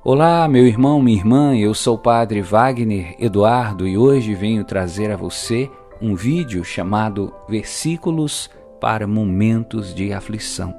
Olá, meu irmão, minha irmã, eu sou o Padre Wagner Eduardo e hoje venho trazer a você um vídeo chamado Versículos para Momentos de Aflição.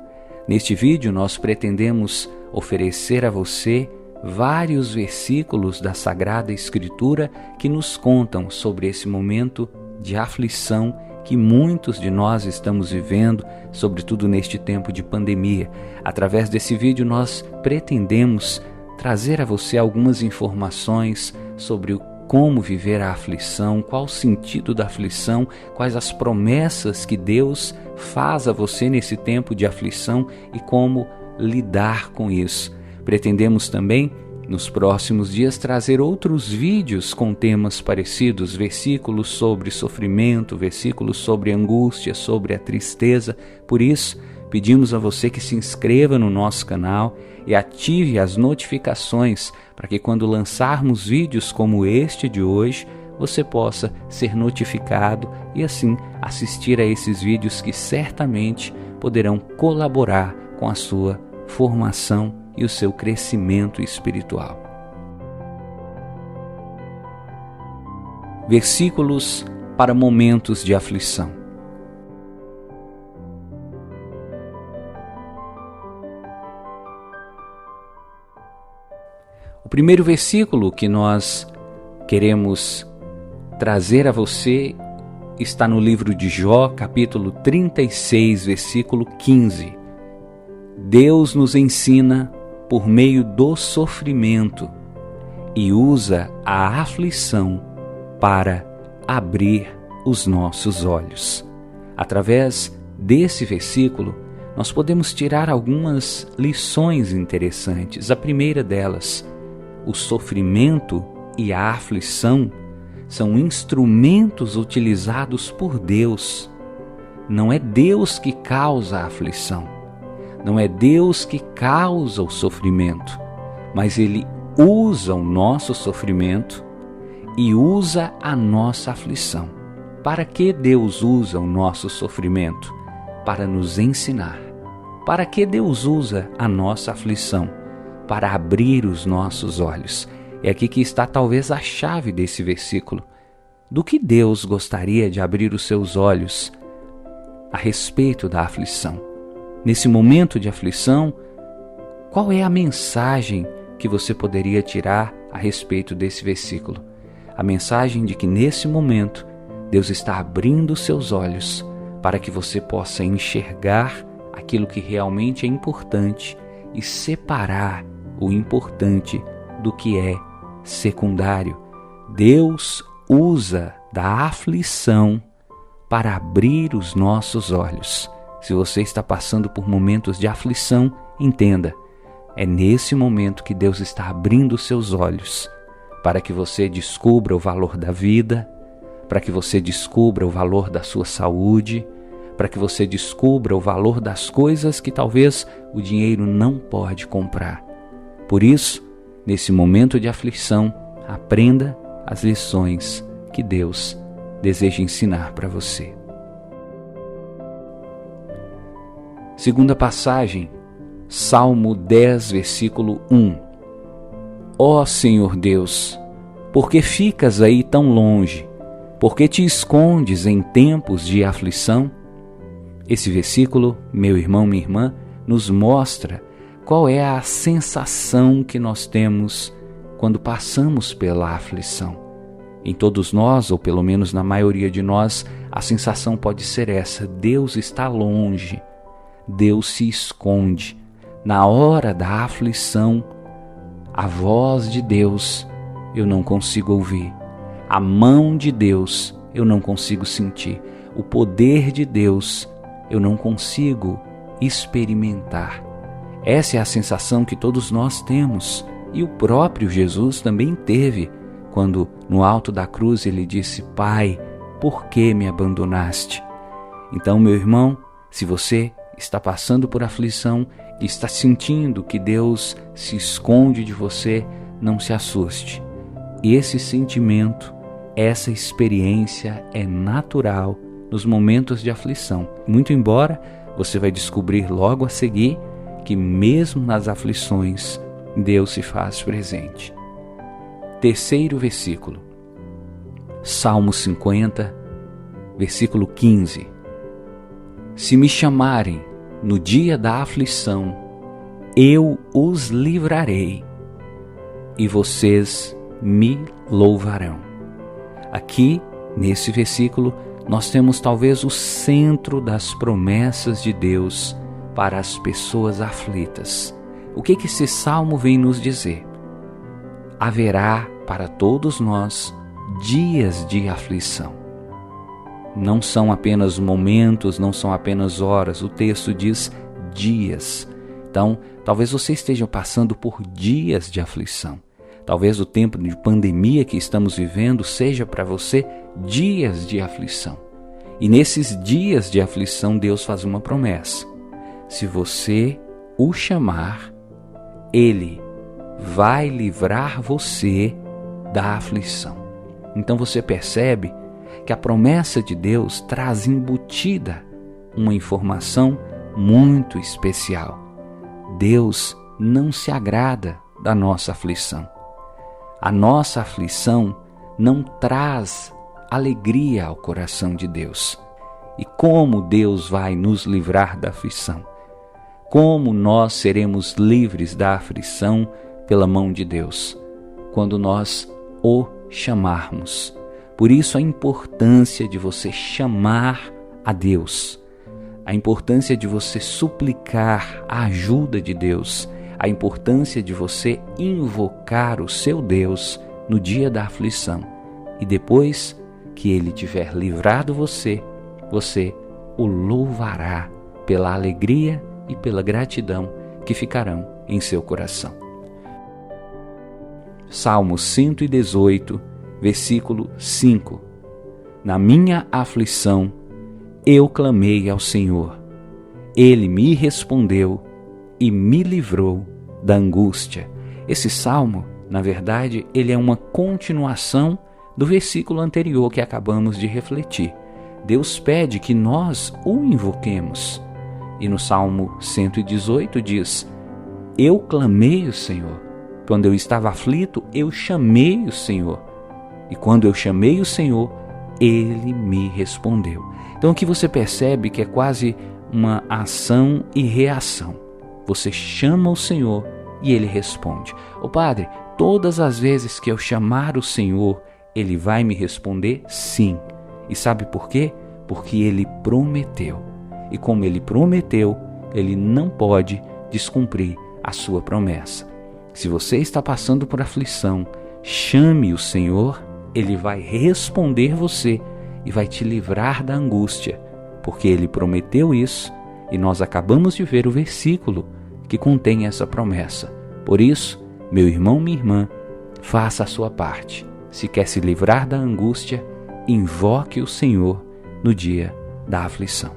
Neste vídeo nós pretendemos oferecer a você vários versículos da Sagrada Escritura que nos contam sobre esse momento de aflição que muitos de nós estamos vivendo, sobretudo neste tempo de pandemia. Através desse vídeo nós pretendemos trazer a você algumas informações sobre como viver a aflição, qual o sentido da aflição, quais as promessas que Deus faz a você nesse tempo de aflição e como lidar com isso. Pretendemos também, nos próximos dias, trazer outros vídeos com temas parecidos, versículos sobre sofrimento, versículos sobre angústia, sobre a tristeza. Por isso, pedimos a você que se inscreva no nosso canal e ative as notificações para que quando lançarmos vídeos como este de hoje, você possa ser notificado e assim assistir a esses vídeos que certamente poderão colaborar com a sua formação e o seu crescimento espiritual. Versículos para momentos de aflição. O primeiro versículo que nós queremos trazer a você está no livro de Jó, capítulo 36, versículo 15. Deus nos ensina por meio do sofrimento e usa a aflição para abrir os nossos olhos. Através desse versículo, nós podemos tirar algumas lições interessantes. A primeira delas: o sofrimento e a aflição são instrumentos utilizados por Deus. Não é Deus que causa a aflição, não é Deus que causa o sofrimento, mas Ele usa o nosso sofrimento e usa a nossa aflição. Para que Deus usa o nosso sofrimento? Para nos ensinar. Para que Deus usa a nossa aflição? Para abrir os nossos olhos. É aqui que está talvez a chave desse versículo. Do que Deus gostaria de abrir os seus olhos a respeito da aflição? Nesse momento de aflição, qual é a mensagem que você poderia tirar a respeito desse versículo? A mensagem de que nesse momento Deus está abrindo os seus olhos para que você possa enxergar aquilo que realmente é importante e separar o importante do que é secundário. Deus usa da aflição para abrir os nossos olhos. Se você está passando por momentos de aflição, entenda, é nesse momento que Deus está abrindo os seus olhos para que você descubra o valor da vida, para que você descubra o valor da sua saúde, para que você descubra o valor das coisas que talvez o dinheiro não pode comprar. Por isso, nesse momento de aflição, aprenda as lições que Deus deseja ensinar para você. Segunda passagem, Salmo 10, versículo 1. Ó Senhor Deus, por que ficas aí tão longe? Por que te escondes em tempos de aflição? Esse versículo, meu irmão, minha irmã, nos mostra qual é a sensação que nós temos quando passamos pela aflição. Em todos nós, ou pelo menos na maioria de nós, a sensação pode ser essa: Deus está longe, Deus se esconde. Na hora da aflição, a voz de Deus eu não consigo ouvir, a mão de Deus eu não consigo sentir, o poder de Deus eu não consigo experimentar. Essa é a sensação que todos nós temos, e o próprio Jesus também teve, quando no alto da cruz ele disse: Pai, por que me abandonaste? Então, meu irmão, se você está passando por aflição e está sentindo que Deus se esconde de você, não se assuste. Esse sentimento, essa experiência é natural nos momentos de aflição. Muito embora você vai descobrir logo a seguir que mesmo nas aflições, Deus se faz presente. Terceiro versículo, Salmo 50, versículo 15. Se me chamarem no dia da aflição, eu os livrarei e vocês me louvarão. Aqui, nesse versículo, nós temos talvez o centro das promessas de Deus para as pessoas aflitas. O que esse salmo vem nos dizer? Haverá para todos nós dias de aflição. Não são apenas momentos, não são apenas horas, o texto diz dias. Então, talvez você esteja passando por dias de aflição. Talvez o tempo de pandemia que estamos vivendo seja para você dias de aflição. E nesses dias de aflição, Deus faz uma promessa. Se você o chamar, Ele vai livrar você da aflição. Então você percebe que a promessa de Deus traz embutida uma informação muito especial. Deus não se agrada da nossa aflição. A nossa aflição não traz alegria ao coração de Deus. E como Deus vai nos livrar da aflição? Como nós seremos livres da aflição pela mão de Deus? Quando nós o chamarmos. Por isso a importância de você chamar a Deus, a importância de você suplicar a ajuda de Deus, a importância de você invocar o seu Deus no dia da aflição. E depois que Ele tiver livrado você, você o louvará pela alegria e pela gratidão que ficarão em seu coração. Salmo 118, versículo 5. Na minha aflição, eu clamei ao Senhor. Ele me respondeu e me livrou da angústia. Esse salmo, na verdade, ele é uma continuação do versículo anterior que acabamos de refletir. Deus pede que nós o invoquemos. E no Salmo 118 diz: eu clamei o Senhor. Quando eu estava aflito, eu chamei o Senhor. E quando eu chamei o Senhor, Ele me respondeu. Então aqui você percebe que é quase uma ação e reação. Você chama o Senhor e Ele responde. Ô Padre, todas as vezes que eu chamar o Senhor, Ele vai me responder sim. E sabe por quê? Porque Ele prometeu. E como Ele prometeu, Ele não pode descumprir a sua promessa. Se você está passando por aflição, chame o Senhor, Ele vai responder você e vai te livrar da angústia, porque Ele prometeu isso e nós acabamos de ver o versículo que contém essa promessa. Por isso, meu irmão, minha irmã, faça a sua parte. Se quer se livrar da angústia, invoque o Senhor no dia da aflição.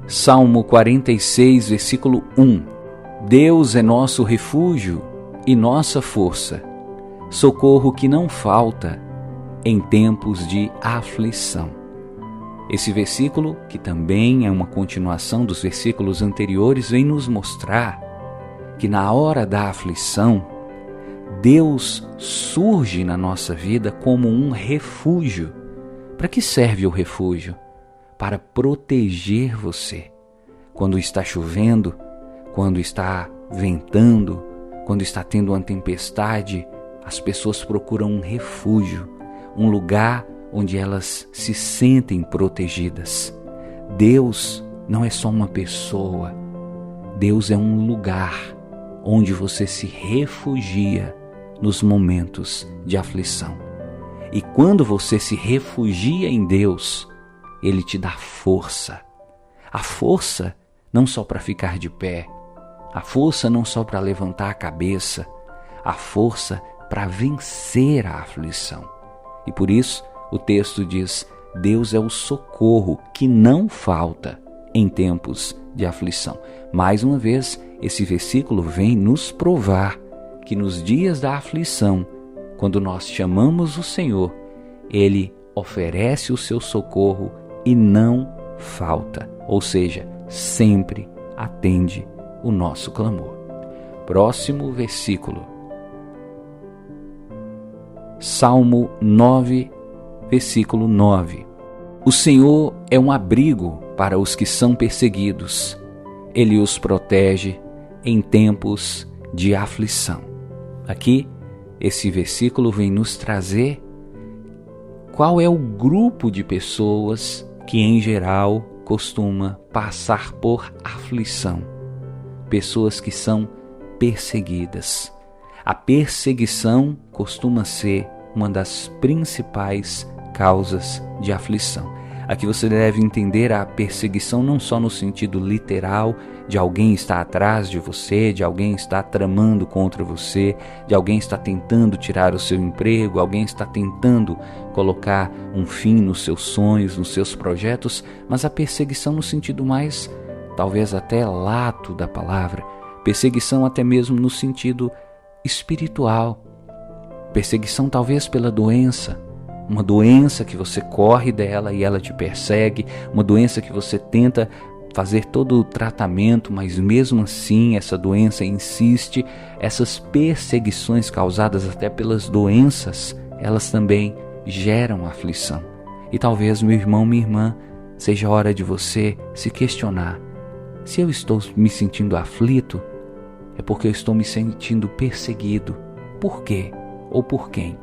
Salmo 46, versículo 1. Deus é nosso refúgio e nossa força, socorro que não falta em tempos de aflição. Esse versículo, que também é uma continuação dos versículos anteriores, vem nos mostrar que na hora da aflição, Deus surge na nossa vida como um refúgio. Para que serve o refúgio? Para proteger você. Quando está chovendo, quando está ventando, quando está tendo uma tempestade, as pessoas procuram um refúgio, um lugar onde elas se sentem protegidas. Deus não é só uma pessoa, Deus é um lugar onde você se refugia nos momentos de aflição. E quando você se refugia em Deus, Ele te dá força. A força não só para ficar de pé, a força não só para levantar a cabeça, a força para vencer a aflição. E por isso o texto diz: Deus é o socorro que não falta em tempos de aflição. Mais uma vez, esse versículo vem nos provar que nos dias da aflição, quando nós chamamos o Senhor, Ele oferece o seu socorro e não falta, ou seja, sempre atende o nosso clamor. Próximo versículo. Salmo 9, versículo 9. O Senhor é um abrigo para os que são perseguidos. Ele os protege em tempos de aflição. Aqui, esse versículo vem nos trazer qual é o grupo de pessoas que, em geral, costuma passar por aflição. Pessoas que são perseguidas. A perseguição costuma ser uma das principais causas de aflição. Aqui você deve entender a perseguição não só no sentido literal, de alguém estar atrás de você, de alguém estar tramando contra você, de alguém estar tentando tirar o seu emprego, alguém está tentando colocar um fim nos seus sonhos, nos seus projetos, mas a perseguição no sentido mais, talvez até lato da palavra, perseguição até mesmo no sentido espiritual, perseguição talvez pela doença, uma doença que você corre dela e ela te persegue, uma doença que você tenta fazer todo o tratamento, mas mesmo assim essa doença insiste. Essas perseguições causadas até pelas doenças, elas também geram aflição. E talvez, meu irmão, minha irmã, seja hora de você se questionar: se eu estou me sentindo aflito, é porque eu estou me sentindo perseguido. Por quê? Ou por quem?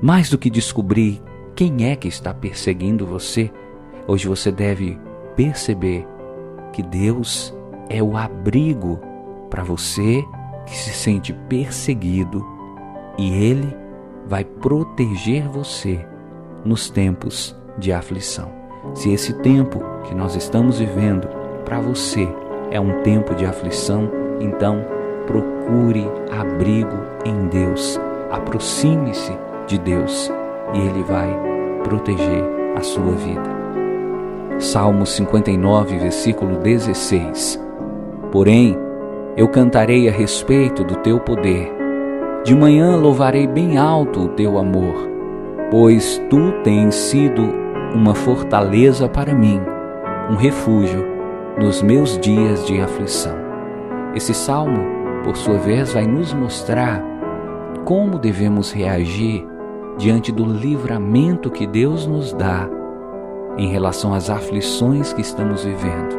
Mais do que descobrir quem é que está perseguindo você, hoje você deve perceber que Deus é o abrigo para você que se sente perseguido, e Ele vai proteger você nos tempos de aflição. Se esse tempo que nós estamos vivendo para você é um tempo de aflição, então procure abrigo em Deus, aproxime-se de Deus e Ele vai proteger a sua vida. Salmo 59, versículo 16. Porém, eu cantarei a respeito do teu poder. De manhã louvarei bem alto o teu amor, pois tu tens sido uma fortaleza para mim, um refúgio nos meus dias de aflição. Esse salmo, por sua vez, vai nos mostrar como devemos reagir diante do livramento que Deus nos dá em relação às aflições que estamos vivendo.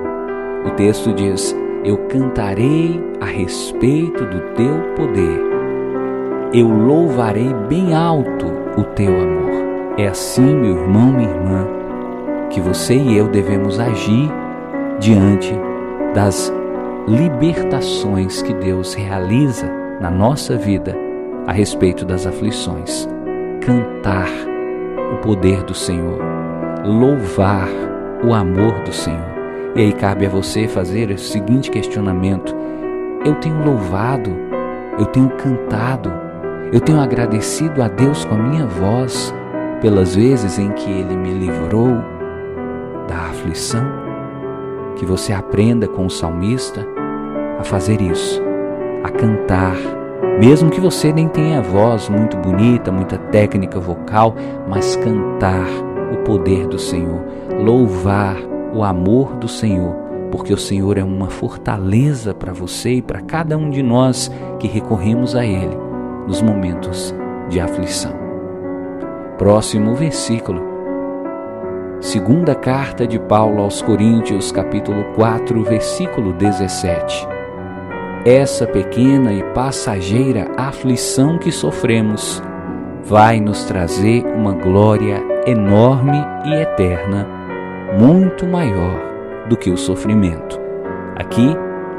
O texto diz: eu cantarei a respeito do teu poder, eu louvarei bem alto o teu amor. É assim, meu irmão, minha irmã, que você e eu devemos agir diante das libertações que Deus realiza na nossa vida a respeito das aflições. Cantar o poder do Senhor, louvar o amor do Senhor. E aí cabe a você fazer o seguinte questionamento: eu tenho louvado, eu tenho cantado, eu tenho agradecido a Deus com a minha voz pelas vezes em que Ele me livrou da aflição? Que você aprenda com o salmista a fazer isso, a cantar, mesmo que você nem tenha voz muito bonita, muita técnica vocal, mas cantar o poder do Senhor, louvar o amor do Senhor, porque o Senhor é uma fortaleza para você e para cada um de nós que recorremos a Ele nos momentos de aflição. Próximo versículo. Segunda carta de Paulo aos Coríntios, capítulo 4, versículo 17. Essa pequena e passageira aflição que sofremos vai nos trazer uma glória enorme e eterna, muito maior do que o sofrimento. Aqui,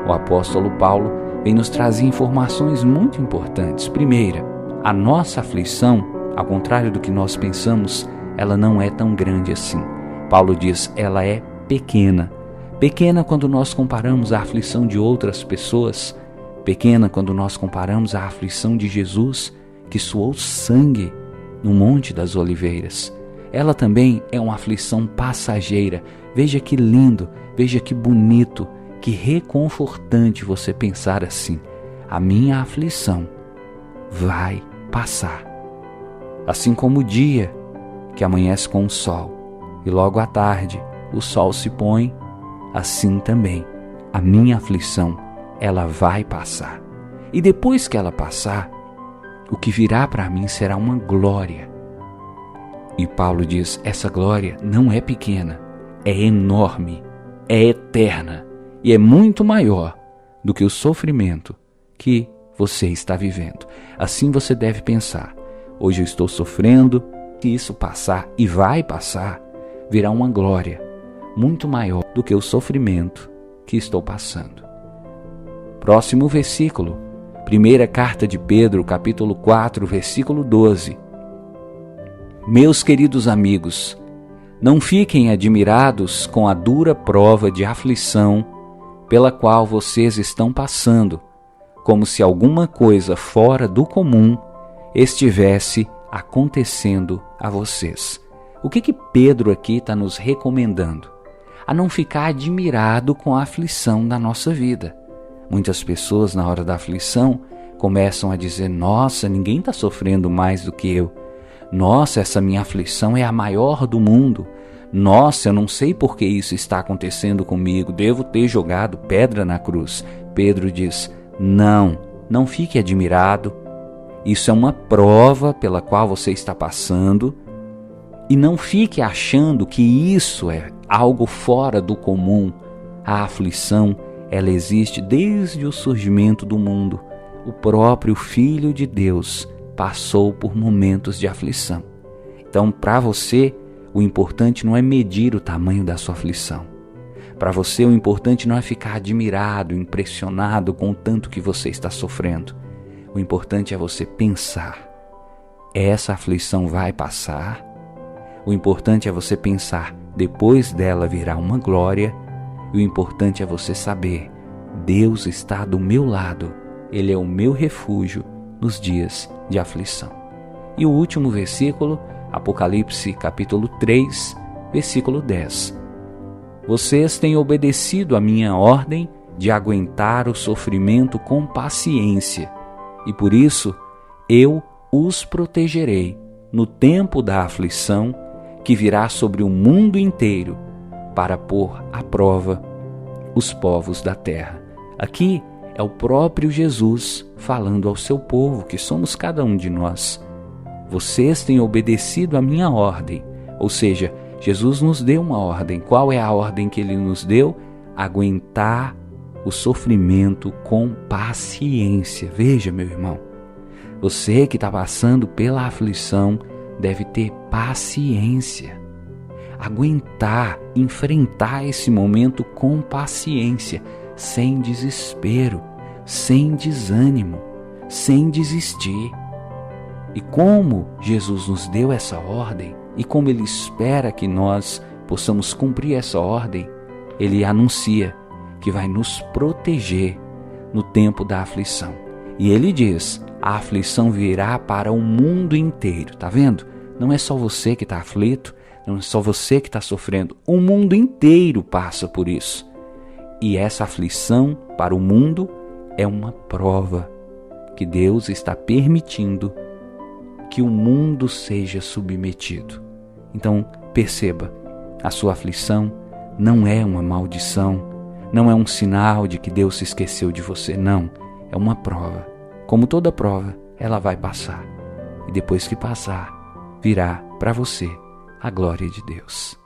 o apóstolo Paulo vem nos trazer informações muito importantes. Primeira, a nossa aflição, ao contrário do que nós pensamos, ela não é tão grande assim. Paulo diz, ela é pequena. Pequena quando nós comparamos a aflição de outras pessoas, pequena quando nós comparamos a aflição de Jesus, que suou sangue no Monte das Oliveiras. Ela também é uma aflição passageira. Veja que lindo, veja que bonito, que reconfortante você pensar assim: a minha aflição vai passar. Assim como o dia que amanhece com o sol e logo à tarde o sol se põe, assim também a minha aflição, ela vai passar. E depois que ela passar, o que virá para mim será uma glória. E Paulo diz, essa glória não é pequena, é enorme, é eterna e é muito maior do que o sofrimento que você está vivendo. Assim você deve pensar, hoje eu estou sofrendo, se isso passar e vai passar, virá uma glória muito maior do que o sofrimento que estou passando. Próximo versículo, primeira carta de Pedro, capítulo 4, versículo 12. Meus queridos amigos, não fiquem admirados com a dura prova de aflição pela qual vocês estão passando, como se alguma coisa fora do comum estivesse acontecendo a vocês. O que Pedro aqui está nos recomendando? A não ficar admirado com a aflição da nossa vida. Muitas pessoas, na hora da aflição, começam a dizer, nossa, ninguém está sofrendo mais do que eu. Nossa, essa minha aflição é a maior do mundo. Nossa, eu não sei por que isso está acontecendo comigo. Devo ter jogado pedra na cruz. Pedro diz, não fique admirado. Isso é uma prova pela qual você está passando. E não fique achando que isso é algo fora do comum. A aflição, ela existe desde o surgimento do mundo. O próprio Filho de Deus passou por momentos de aflição. Então, para você, o importante não é medir o tamanho da sua aflição. Para você, o importante não é ficar admirado, impressionado com o tanto que você está sofrendo. O importante é você pensar, essa aflição vai passar. O importante é você pensar, depois dela virá uma glória. E o importante é você saber, Deus está do meu lado. Ele é o meu refúgio nos dias de aflição. E o último versículo, Apocalipse capítulo 3, versículo 10. Vocês têm obedecido a minha ordem de aguentar o sofrimento com paciência, e por isso eu os protegerei no tempo da aflição que virá sobre o mundo inteiro para pôr à prova os povos da terra. Aqui é o próprio Jesus falando ao seu povo, que somos cada um de nós. Vocês têm obedecido a minha ordem, ou seja, Jesus nos deu uma ordem. Qual é a ordem que ele nos deu? Aguentar o sofrimento com paciência. Veja, meu irmão, você que está passando pela aflição deve ter paciência. Aguentar, enfrentar esse momento com paciência, sem desespero, sem desânimo, sem desistir. E como Jesus nos deu essa ordem, e como Ele espera que nós possamos cumprir essa ordem, Ele anuncia que vai nos proteger no tempo da aflição. E Ele diz, a aflição virá para o mundo inteiro, tá vendo? Não é só você que está aflito, não é só você que está sofrendo, o mundo inteiro passa por isso. E essa aflição para o mundo é uma prova que Deus está permitindo que o mundo seja submetido. Então, perceba, a sua aflição não é uma maldição, não é um sinal de que Deus se esqueceu de você, não. É uma prova. Como toda prova, ela vai passar. E depois que passar, virá para você a glória de Deus.